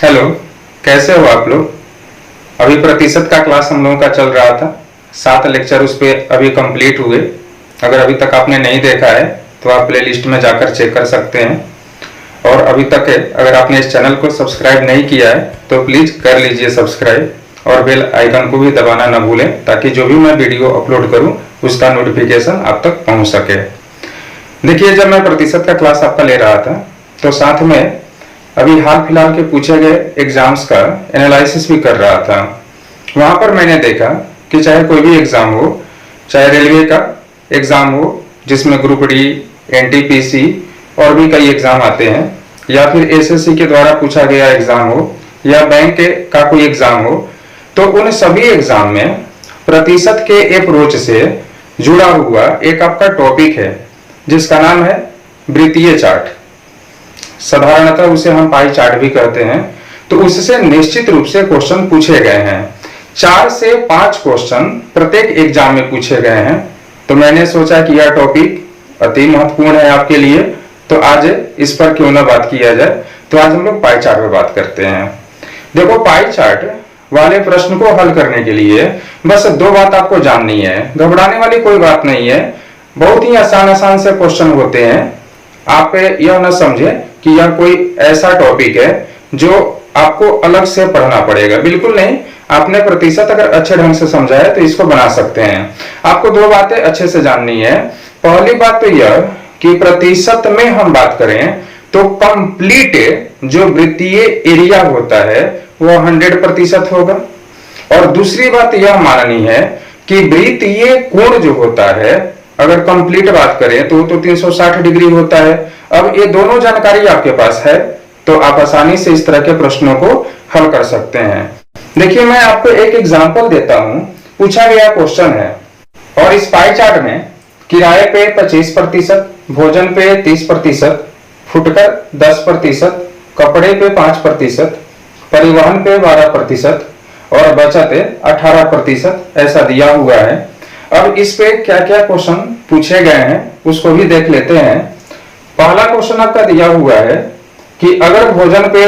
Hello, कैसे हो आप लोग। अभी प्रतिशत का क्लास हम लोगों का चल रहा था। 7 लेक्चर उस पे अभी कंप्लीट हुए। अगर अभी तक आपने नहीं देखा है तो आप प्लेलिस्ट में जाकर चेक कर सकते हैं। और अभी तक अगर आपने इस चैनल को सब्सक्राइब नहीं किया है तो प्लीज कर लीजिए सब्सक्राइब, और बेल आइकन को भी दबाना न भूलें ताकि जो भी मैं वीडियो अपलोड करूं उसका नोटिफिकेशन आप तक पहुंच सके। देखिए, जब मैं प्रतिशत का क्लास आपका ले रहा था तो साथ में अभी हाल फिलहाल के पूछे गए एग्जाम्स का एनालिसिस भी कर रहा था। वहां पर मैंने देखा कि चाहे कोई भी एग्जाम हो, चाहे रेलवे का एग्जाम हो जिसमें ग्रुप डी, एनटीपीसी और भी कई एग्जाम आते हैं, या फिर एसएससी के द्वारा पूछा गया एग्जाम हो, या बैंक का कोई एग्जाम हो, तो उन सभी एग्जाम में प्रतिशत के अप्रोच से जुड़ा हुआ एक आपका टॉपिक है जिसका नाम है वृत्तीय चार्ट। साधारणतः उसे हम पाई चार्ट भी कहते हैं। तो उससे निश्चित रूप से क्वेश्चन पूछे गए हैं। 4 से 5 क्वेश्चन प्रत्येक एग्जाम में पूछे गए हैं। तो मैंने सोचा कि यह टॉपिक अति महत्वपूर्ण है आपके लिए, तो आज इस पर क्यों ना बात किया जाए। तो आज हम लोग पाई चार्ट पर बात करते हैं। देखो, पाई चार्ट वाले प्रश्न को हल करने के लिए बस 2 बात आपको जाननी है। घबराने वाली कोई बात नहीं है, बहुत ही आसान से क्वेश्चन होते हैं। आप यह न समझे कि यह कोई ऐसा टॉपिक है जो आपको अलग से पढ़ना पड़ेगा, बिल्कुल नहीं। आपने प्रतिशत अगर अच्छे ढंग से समझा है तो इसको बना सकते हैं। आपको 2 बातें अच्छे से जाननी है। पहली बात तो यह कि प्रतिशत में हम बात करें तो कंप्लीट जो वृत्तीय एरिया होता है वो 100% होगा। और दूसरी बात यह माननी है कि वृत्तीय कोण जो होता है, अगर कंप्लीट बात करें तो 360 डिग्री होता है। अब ये दोनों जानकारी आपके पास है तो आप आसानी से इस तरह के प्रश्नों को हल कर सकते हैं। देखिए, मैं आपको एक एग्जांपल देता हूं। पूछा गया क्वेश्चन है, और इस पाई चार्ट में किराए पे 25%, भोजन पे 30%, फुटकर 10%, कपड़े पे 5%, परिवहन पे 12% और बचत 18% ऐसा दिया हुआ है। अब इस पे क्या क्या क्वेश्चन पूछे गए हैं उसको भी देख लेते हैं। पहला क्वेश्चन आपका दिया हुआ है कि अगर भोजन पे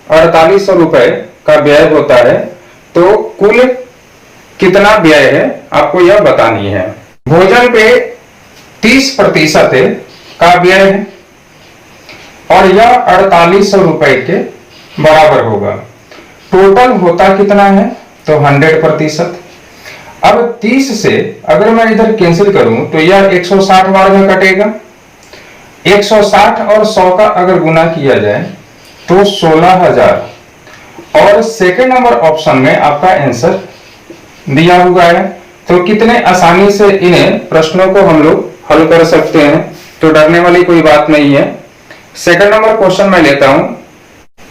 4800 रुपए का व्यय होता है तो कुल कितना व्यय है आपको यह बतानी है। भोजन पे 30% का व्यय है और यह 4800 रुपए के बराबर होगा। टोटल होता कितना है तो 100%। अब 30 से अगर मैं इधर कैंसिल करूं तो यह 160 बार में कटेगा। 160 और 100 का अगर गुना किया जाए तो 16,000। और सेकंड नंबर ऑप्शन में आपका आंसर दिया हुआ है। तो कितने आसानी से इन्हें प्रश्नों को हम लोग हल कर सकते हैं, तो डरने वाली कोई बात नहीं है। सेकंड नंबर क्वेश्चन मैं लेता हूं।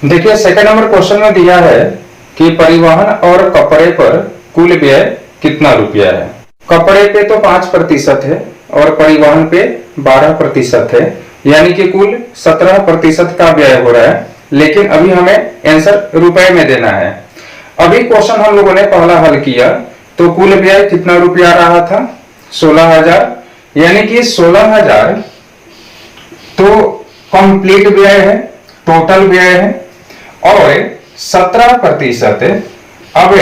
देखिए, सेकंड नंबर क्वेश्चन में दिया है कि परिवहन और कपड़े पर कुल व्यय कितना रुपया है। कपड़े पे तो 5% है और परिवहन पे 12% है, यानी कि कुल 17% का व्यय हो रहा है। लेकिन अभी हमें आंसर रुपए में देना है। अभी क्वेश्चन हम लोगों ने पहला हल किया तो कुल व्यय कितना रुपया रहा था 16,000, यानी कि 16,000 तो कंप्लीट व्यय है, टोटल व्यय है। और 17% अब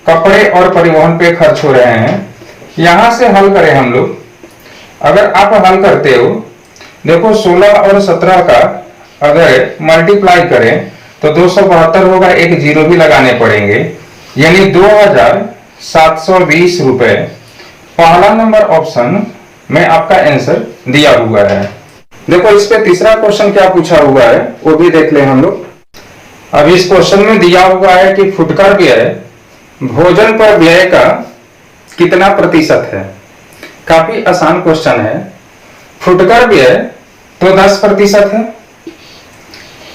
कपड़े और परिवहन पे खर्च हो रहे हैं। यहां से हल करें हम लोग। अगर आप हल करते हो, देखो 16 और 17 का अगर मल्टीप्लाई करें तो 272 होगा, एक जीरो भी लगाने पड़ेंगे, यानी 2720 रुपए पहला नंबर ऑप्शन में आपका आंसर दिया हुआ है। देखो, इस पे तीसरा क्वेश्चन क्या पूछा हुआ है वो भी देख लें हम लोग। अब इस क्वेश्चन में दिया हुआ है कि फुटकर व्यय भोजन पर व्यय का कितना प्रतिशत है। काफी आसान क्वेश्चन है। फुटकर व्यय तो 10% है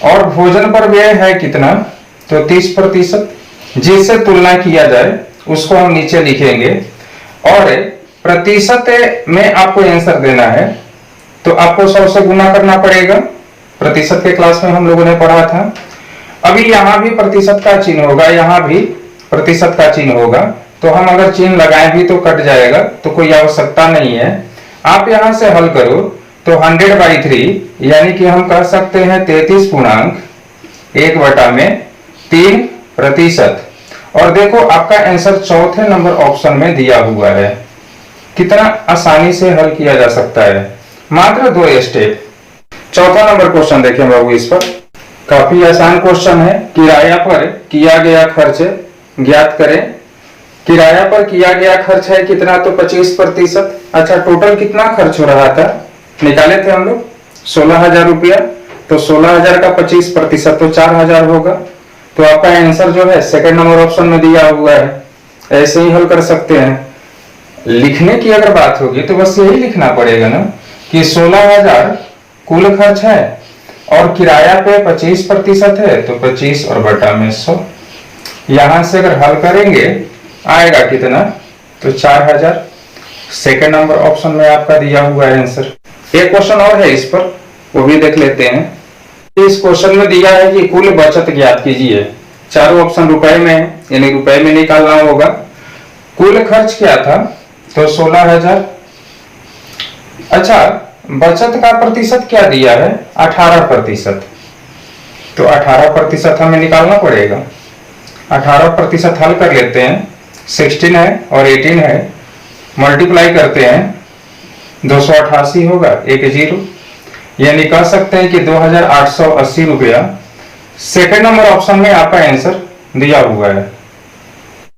और भोजन पर व्यय है कितना तो 30%। जिससे तुलना किया जाए उसको हम नीचे लिखेंगे। और प्रतिशत में आपको आंसर देना है तो आपको 100 से गुना करना पड़ेगा। प्रतिशत के क्लास में हम लोगों ने पढ़ा था। अभी यहां भी प्रतिशत का चिन्ह होगा, यहां भी प्रतिशत का चिन्ह होगा, तो हम अगर चिन्ह लगाएं भी तो कट जाएगा, तो कोई आवश्यकता नहीं है। आप यहां से हल करो तो 100/3 यानी कि हम कह सकते हैं 33 पूर्णांक 1/में 3%। और देखो आपका आंसर चौथे नंबर ऑप्शन में दिया हुआ है। कितना आसानी से हल किया जा सकता है, मात्र 2 स्टेप। चौथा नंबर क्वेश्चन देखें बाबू, इस पर काफी आसान क्वेश्चन है। किराया पर किया गया खर्च ज्ञात करें। किराया पर किया गया खर्च है कितना, तो 25%। अच्छा, टोटल कितना खर्च हो रहा था, निकाले थे हम लोग 16,000 रुपया। तो 16,000 का 25% तो 4,000 होगा। तो आपका आंसर जो है सेकंड नंबर ऑप्शन में दिया हुआ है। ऐसे ही हल कर सकते हैं। लिखने की अगर बात होगी तो बस यही लिखना पड़ेगा ना कि 16,000 कुल खर्च है और किराया पे 25% है, तो 25 और बटा में 100। यहां से अगर हल करेंगे आएगा कितना, तो 4,000। सेकंड नंबर ऑप्शन में आपका दिया हुआ है आंसर। एक क्वेश्चन और है इस पर, वो भी देख लेते हैं। इस क्वेश्चन में दिया है कि कुल बचत ज्ञात कीजिए। चारों ऑप्शन रुपए में है, यानी रुपए में निकालना होगा। कुल खर्च क्या था, तो 16,000। अच्छा, बचत का प्रतिशत क्या दिया है, 18%। तो 18% हमें निकालना पड़ेगा। 18% हल कर लेते हैं। 16 है और 18 है, मल्टीप्लाई करते हैं, 288 होगा, 1 0। यानी कह सकते हैं कि 2,880 रुपया सेकंड नंबर ऑप्शन में आपका आंसर दिया हुआ है।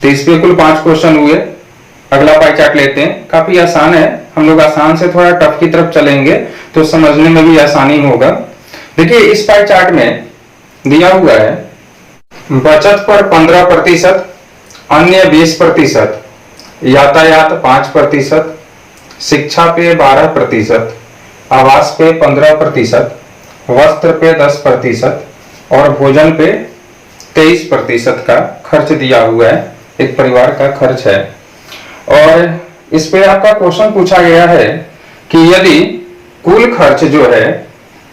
तो इस पे कुल 5 क्वेश्चन हुए। अगला पाई चार्ट लेते हैं। काफी आसान है, हम लोग आसान से थोड़ा टफ की तरफ चलेंगे तो समझने में भी आसानी होगा। देखिए इस पाई चार्ट में दिया हुआ है बचत पर 15%, अन्य 20%, यातायात 5%, शिक्षा पे 12%, आवास पे 15%, वस्त्र पे 10% और भोजन पे 23% का खर्च दिया हुआ है। एक परिवार का खर्च है। और इस पे आपका क्वेश्चन पूछा गया है कि यदि कुल खर्च जो है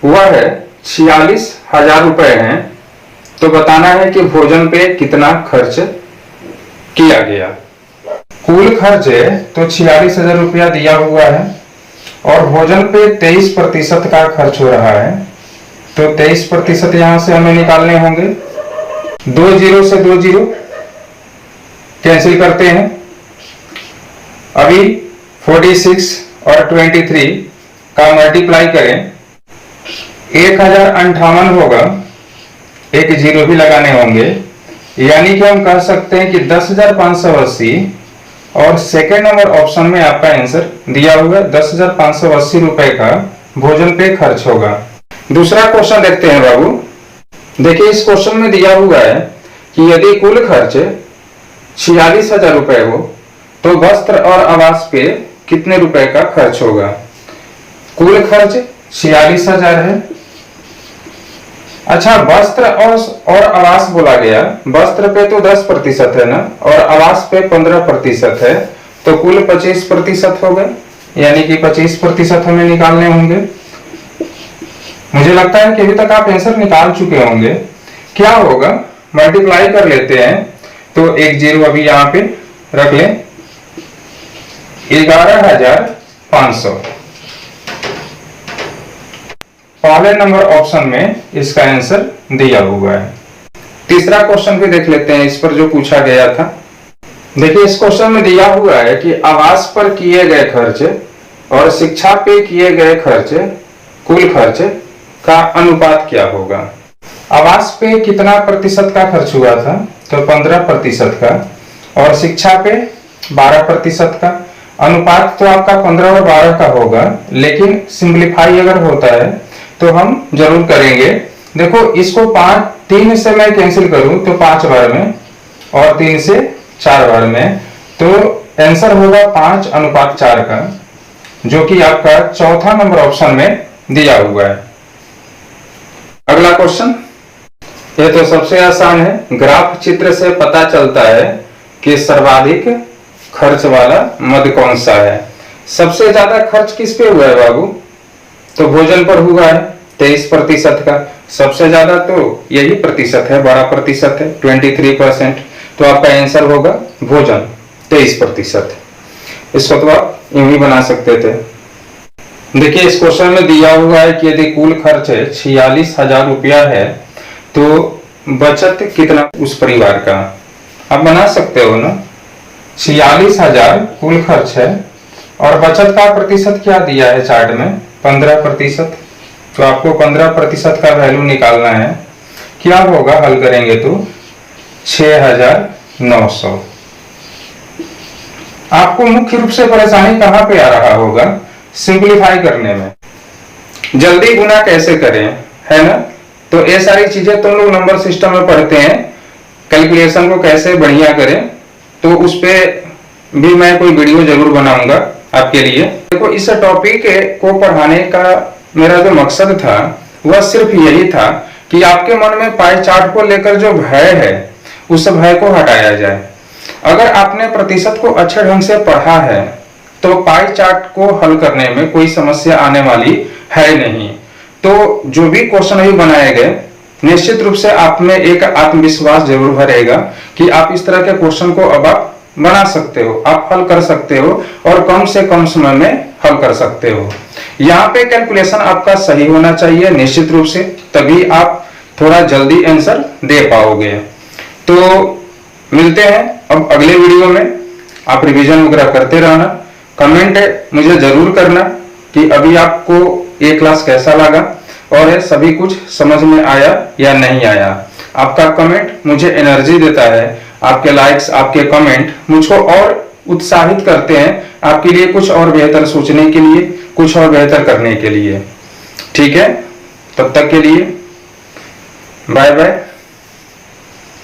वह है 46,000 रुपए है, तो बताना है कि भोजन पे कितना खर्च किया गया। कुल खर्च है तो 46,000 रुपया दिया हुआ है और भोजन पे 23% का खर्च हो रहा है। तो 23% यहां से हमें निकालने होंगे। 2 0 से 2 0 कैंसिल करते हैं। अभी 46 और 23 का मल्टीप्लाई करें, 1058 होगा, 1 0 भी लगाने होंगे। यानी कि हम कह सकते हैं कि 10,580 और सेकेंड नंबर ऑप्शन में आपका आंसर दिया हुआ है 10,580 रुपए का भोजन पे खर्च होगा। दूसरा क्वेश्चन देखते हैं बाबू। देखिए इस क्वेश्चन में दिया हुआ है कि यदि कुल खर्च 46,000 रुपए हो तो वस्त्र और आवास पे कितने रुपए का खर्च होगा। कुल खर्च 46,000 है। अच्छा, वस्त्र और आवास बोला गया, वस्त्र पे तो 10% है ना और आवास पे 15% है, तो कुल 25% होगा। यानी कि 25% हमें निकालने होंगे। मुझे लगता है कि अभी तक आप आंसर निकाल चुके होंगे। क्या होगा, मल्टीप्लाई कर लेते हैं, तो 1 0 अभी यहां पे रख लें, 11,500 पहले नंबर ऑप्शन में इसका आंसर दिया हुआ है। तीसरा क्वेश्चन भी देख लेते हैं इस पर जो पूछा गया था। देखिए इस क्वेश्चन में दिया हुआ है कि आवास पर किए गए खर्च और शिक्षा पे किए गए खर्च, कुल खर्च का अनुपात क्या होगा। आवास पे कितना प्रतिशत का खर्च हुआ था, तो 15% का, और शिक्षा पे 12% का। अनुपात तो आपका 15 और 12 का होगा, लेकिन सिंप्लीफाई अगर होता है तो हम जरूर करेंगे। देखो इसको 3 से मैं कैंसिल करूं तो 5 बार में और 3 से 4 बार में, तो आंसर होगा 5:4 का, जो कि आपका चौथा नंबर ऑप्शन में दिया हुआ है। अगला क्वेश्चन, ये तो सबसे आसान है। ग्राफ चित्र से पता चलता है कि सर्वाधिक खर्च वाला मद कौन सा है। सबसे ज्यादा खर्च किस पे हुआ है बाबू, तो भोजन पर हुआ है 23% का। सबसे ज्यादा तो यही प्रतिशत है, बड़ा प्रतिशत है 23%। तो आपका आंसर होगा भोजन 23%। इसको तो आप यूं ही बना सकते थे। देखिए इस क्वेश्चन में दिया हुआ है कि यदि कुल खर्च 46,000 रुपया है तो बचत कितना उस परिवार का आप बना सकते हो ना। 46,000 कुल खर्च है और बचत का प्रतिशत क्या दिया है चार्ट में, 15%। तो आपको 15% का वैल्यू निकालना है। क्या होगा हल करेंगे तो 6,900। आपको मुख्य रूप से परेशानी कहां पे आ रहा होगा, सिंपलीफाई करने में। जल्दी गुना कैसे करें, है ना। तो ये सारी चीजें तुम लोग नंबर सिस्टम में पढ़ते हैं, कैलकुलेशन को कैसे बढ़िया करें, तो उस पे भी मैं कोई वीडियो जरूर बनाऊंगा आपके लिए। देखो इस टॉपिक को पढ़ाने का मेरा जो मकसद था वह सिर्फ यही था कि आपके मन में पाई चार्ट को लेकर जो भय है उस भय को हटाया जाए। अगर आपने प्रतिशत को अच्छे ढंग से पढ़ा है तो पाई चार्ट को हल करने में कोई समस्या आने वाली है नहीं। तो जो भी क्वेश्चन अभी बनाए गए निश्चित रूप से आप में एक आत्मविश्वास जरूर भरेगा कि आप इस तरह के क्वेश्चन को अब आप बना सकते हो, आप हल कर सकते हो और कम से कम समय में हल कर सकते हो। यहाँ पे कैलकुलेशन आपका सही होना चाहिए निश्चित रूप से, तभी आप थोड़ा जल्दी आंसर दे पाओगे। तो मिलते हैं अब अगले वीडियो में। आप रिवीजन वगैरह करते रहना, कमेंट मुझे जरूर करना कि अभी आपको ये क्लास कैसा लगा और ये सभी कुछ समझ में आया या नहीं आया। आपका कमेंट मुझे एनर्जी देता है, आपके लाइक्स आपके कमेंट मुझको और उत्साहित करते हैं आपके लिए कुछ और बेहतर सोचने के लिए, कुछ और बेहतर करने के लिए। ठीक है, तब तक के लिए बाय बाय।